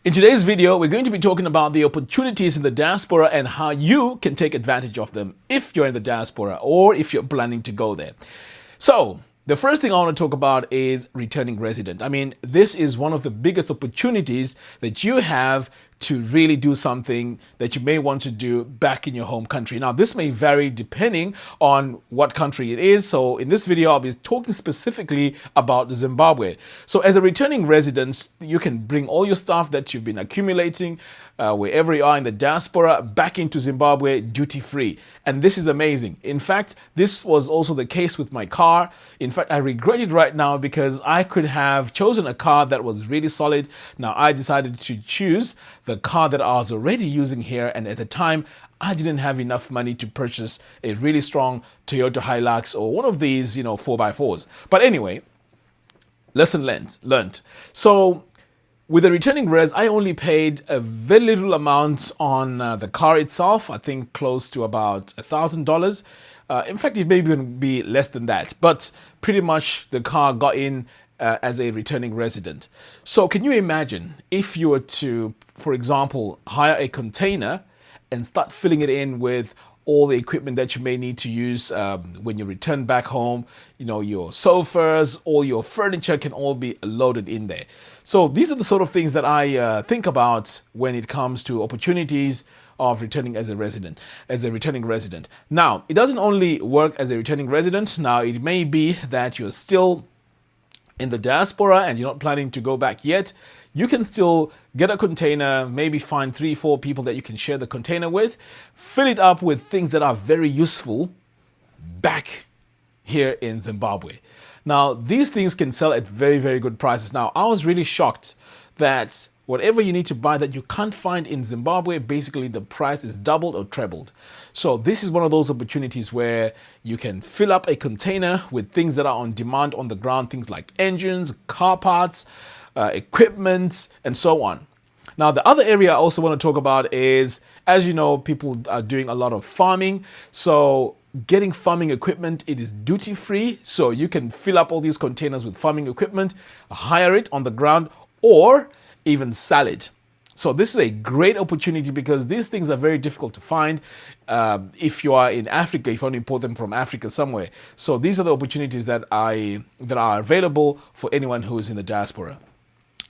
In today's video, we're going to be talking about the opportunities in the diaspora and how you can take advantage of them if you're in the diaspora or if you're planning to go there. So, the first thing I want to talk about is returning resident. I mean, this is one of the biggest opportunities that you have to really do something that you may want to do back in your home country. Now, this may vary depending on what country it is. So in this video, I'll be talking specifically about Zimbabwe. So as a returning resident, you can bring all your stuff that you've been accumulating wherever you are in the diaspora back into Zimbabwe duty-free. And this is amazing. In fact, this was also the case with my car. In fact, I regret it right now because I could have chosen a car that was really solid. Now, I decided to choose the car that I was already using here, and at the time I didn't have enough money to purchase a really strong Toyota Hilux or one of these 4x4s. But anyway, lesson learned. So with the returning res, I only paid a very little amount on the car itself. I think close to about $1,000. In fact, it may even be less than that, but pretty much the car got in as a returning resident. So can you imagine if you were to, for example, hire a container and start filling it in with all the equipment that you may need to use when you return back home? Your sofas, all your furniture can all be loaded in there. So these are the sort of things that I think about when it comes to opportunities of returning as a returning resident. Now, it doesn't only work as a returning resident. Now, it may be that you're still in the diaspora and you're not planning to go back yet. You can still get a container, maybe find 3-4 people that you can share the container with, fill it up with things that are very useful back here in Zimbabwe. Now, these things can sell at very, very good prices. Now, I was really shocked that whatever you need to buy that you can't find in Zimbabwe, basically the price is doubled or trebled. So this is one of those opportunities where you can fill up a container with things that are on demand on the ground, things like engines, car parts, equipment, and so on. Now, the other area I also want to talk about is, as you know, people are doing a lot of farming. So getting farming equipment, it is duty free. So you can fill up all these containers with farming equipment, hire it on the ground, or even sell it. So this is a great opportunity because these things are very difficult to find if you are in Africa, if you want to import them from Africa somewhere. So these are the opportunities that are available for anyone who is in the diaspora.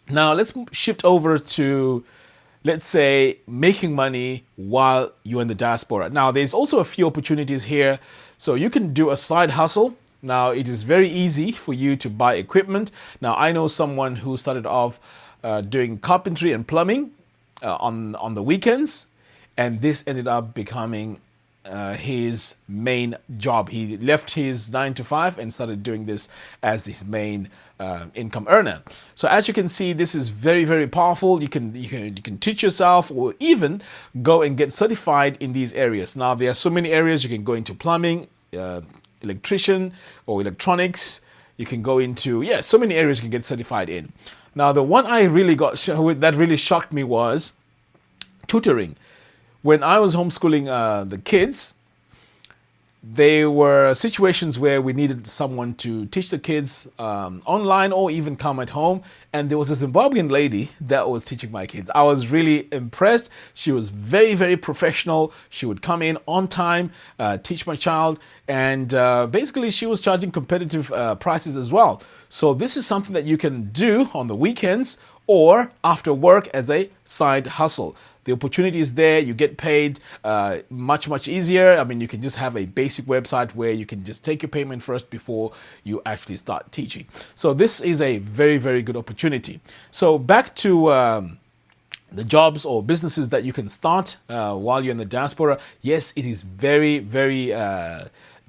Now let's shift over to, let's say, making money while you're in the diaspora. Now there's also a few opportunities here. So you can do a side hustle. Now it is very easy for you to buy equipment. Now I know someone who started off doing carpentry and plumbing on the weekends, and this ended up becoming his main job. He left his 9-to-5 and started doing this as his main income earner. So as you can see, this is very, very powerful. You can teach yourself or even go and get certified in these areas. Now there are so many areas. You can go into plumbing, electrician or electronics. You can go into so many areas you can get certified in. Now the one I really that really shocked me was tutoring. When I was homeschooling the kids, there were situations where we needed someone to teach the kids online or even come at home. And there was a Zimbabwean lady that was teaching my kids. I was really impressed. She was very, very professional. She would come in on time, teach my child. And basically, she was charging competitive prices as well. So this is something that you can do on the weekends or after work as a side hustle. The opportunity is there. You get paid much, much easier. I mean, you can just have a basic website where you can just take your payment first before you actually start teaching. So this is a very, very good opportunity. So back to the jobs or businesses that you can start while you're in the diaspora. Yes, it is very, very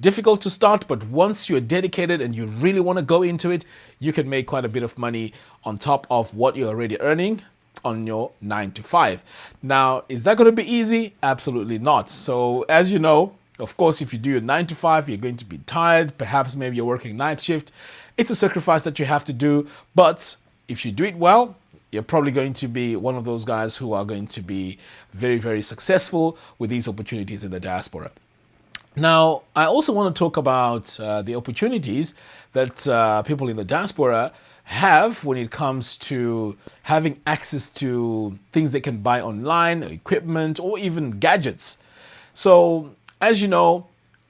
difficult to start, but once you're dedicated and you really want to go into it, you can make quite a bit of money on top of what you're already earning on your 9-to-5. Now, is that going to be easy? Absolutely not. So as you know, of course, if you do your 9-to-5, you're going to be tired. Perhaps maybe you're working night shift. It's a sacrifice that you have to do. But if you do it well, you're probably going to be one of those guys who are going to be very, very successful with these opportunities in the diaspora. Now, I also want to talk about the opportunities that people in the diaspora have when it comes to having access to things they can buy online, equipment, or even gadgets. So, as you know,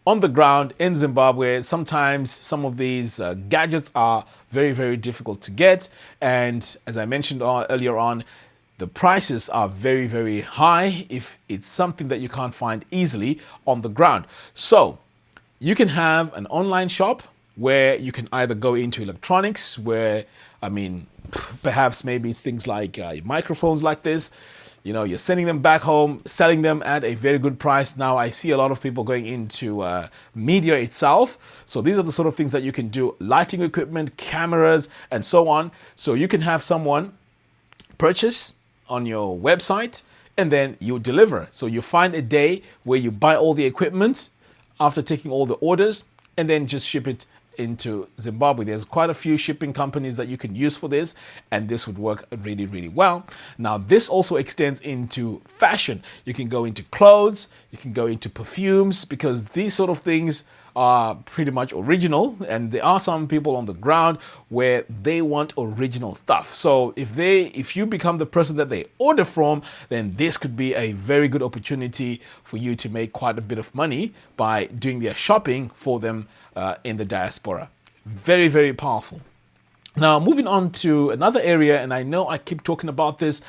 on the ground in Zimbabwe, sometimes some of these gadgets are very, very difficult to get. And as I mentioned earlier on, the prices are very, very high if it's something that you can't find easily on the ground. So you can have an online shop where you can either go into electronics, where, I mean, perhaps maybe it's things like microphones like this. You know, you're sending them back home, selling them at a very good price. Now, I see a lot of people going into media itself. So these are the sort of things that you can do: lighting equipment, cameras, and so on. So you can have someone purchase on your website and then you deliver. So you find a day where you buy all the equipment after taking all the orders and then just ship it into Zimbabwe. There's quite a few shipping companies that you can use for this, and this would work really, really well. Now, this also extends into fashion. You can go into clothes, you can go into perfumes, because these sort of things are pretty much original, and there are some people on the ground where they want original stuff. So if you become the person that they order from, then this could be a very good opportunity for you to make quite a bit of money by doing their shopping for them in the diaspora. Very, very powerful. Now, moving on to another area, and I know I keep talking about this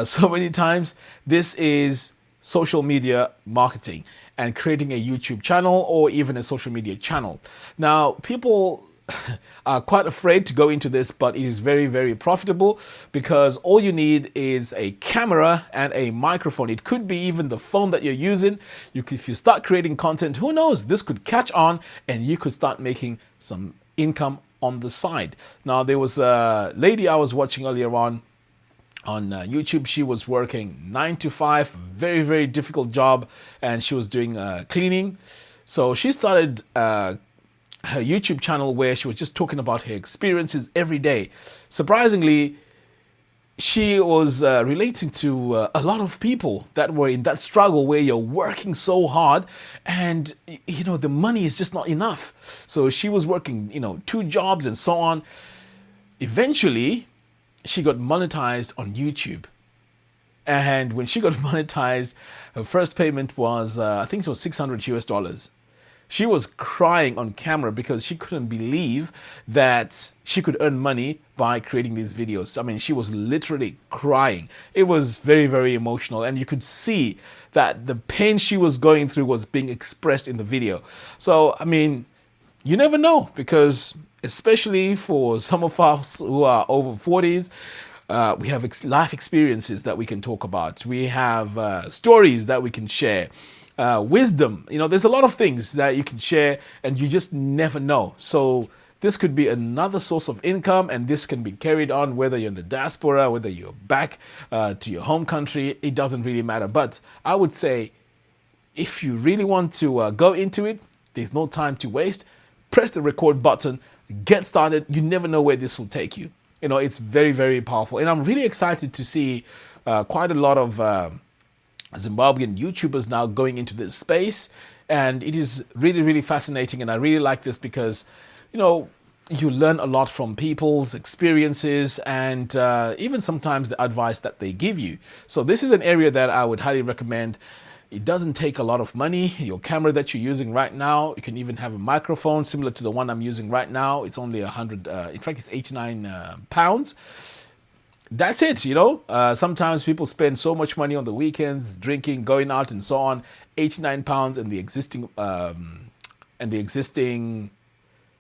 so many times. This is social media marketing and creating a YouTube channel or even a social media channel. Now, people are quite afraid to go into this, but it is very, very profitable because all you need is a camera and a microphone. It could be even the phone that you're using. If you start creating content, who knows, this could catch on and you could start making some income on the side. Now, there was a lady I was watching earlier on YouTube. She was working 9 to 5, very, very difficult job, and she was doing cleaning. So she started her YouTube channel where she was just talking about her experiences every day. Surprisingly, she was relating to a lot of people that were in that struggle where you're working so hard and, you know, the money is just not enough. So she was working, 2 jobs and so on. Eventually, she got monetized on YouTube. And when she got monetized, her first payment was, I think it was $600. She was crying on camera because she couldn't believe that she could earn money by creating these videos. I mean, she was literally crying. It was very, very emotional. And you could see that the pain she was going through was being expressed in the video. So, I mean, you never know, because especially for some of us who are over 40s, we have life experiences that we can talk about. We have stories that we can share. Wisdom, there's a lot of things that you can share and you just never know. So this could be another source of income, and this can be carried on whether you're in the diaspora, whether you're back to your home country. It doesn't really matter. But I would say if you really want to go into it, there's no time to waste. Press the record button, get started. You never know where this will take you. It's very, very powerful. And I'm really excited to see quite a lot of Zimbabwean YouTubers now going into this space, and it is really, really fascinating. And I really like this because you learn a lot from people's experiences and even sometimes the advice that they give you. So this is an area that I would highly recommend. It doesn't take a lot of money. Your camera that you're using right now, you can even have a microphone similar to the one I'm using right now. It's only 100, in fact, it's 89 pounds. That's it, sometimes people spend so much money on the weekends, drinking, going out and so on. 89 pounds and the existing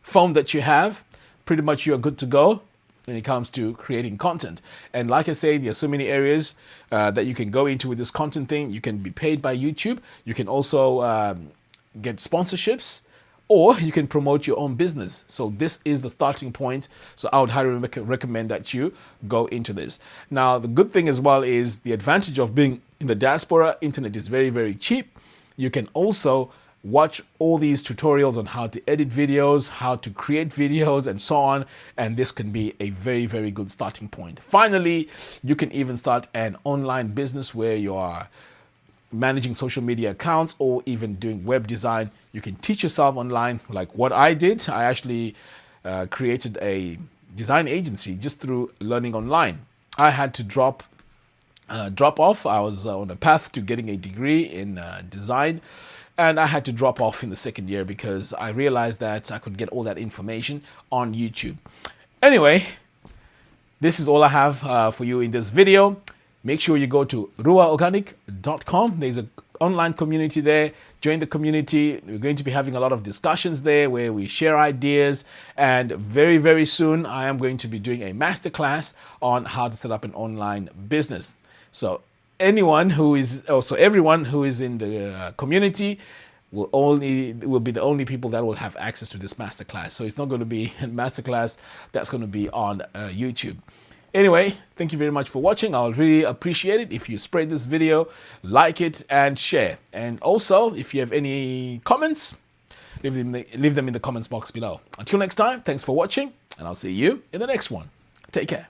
phone that you have, pretty much you're good to go when it comes to creating content. And like I say, there are so many areas that you can go into with this content thing. You can be paid by YouTube. You can also get sponsorships, or you can promote your own business. So this is the starting point. So I would highly recommend that you go into this. Now, the good thing as well is the advantage of being in the diaspora. Internet is very, very cheap. You can also watch all these tutorials on how to edit videos, how to create videos, and so on. And this can be a very, very good starting point. Finally, you can even start an online business where you are managing social media accounts, or even doing web design. You can teach yourself online, like what I did. I actually created a design agency just through learning online. I had to drop off. I was on a path to getting a degree in design, and I had to drop off in the second year because I realized that I could get all that information on YouTube. Anyway, this is all I have for you in this video. Make sure you go to ruwaorganic.com. There's an online community there. Join the community. We're going to be having a lot of discussions there where we share ideas. And very, very soon, I am going to be doing a masterclass on how to set up an online business. So everyone who is in the community will be the only people that will have access to this masterclass. So it's not going to be a masterclass that's going to be on YouTube. Anyway, thank you very much for watching. I'll really appreciate it if you spread this video, like it, and share. And also, if you have any comments, leave them in the comments box below. Until next time, thanks for watching, and I'll see you in the next one. Take care.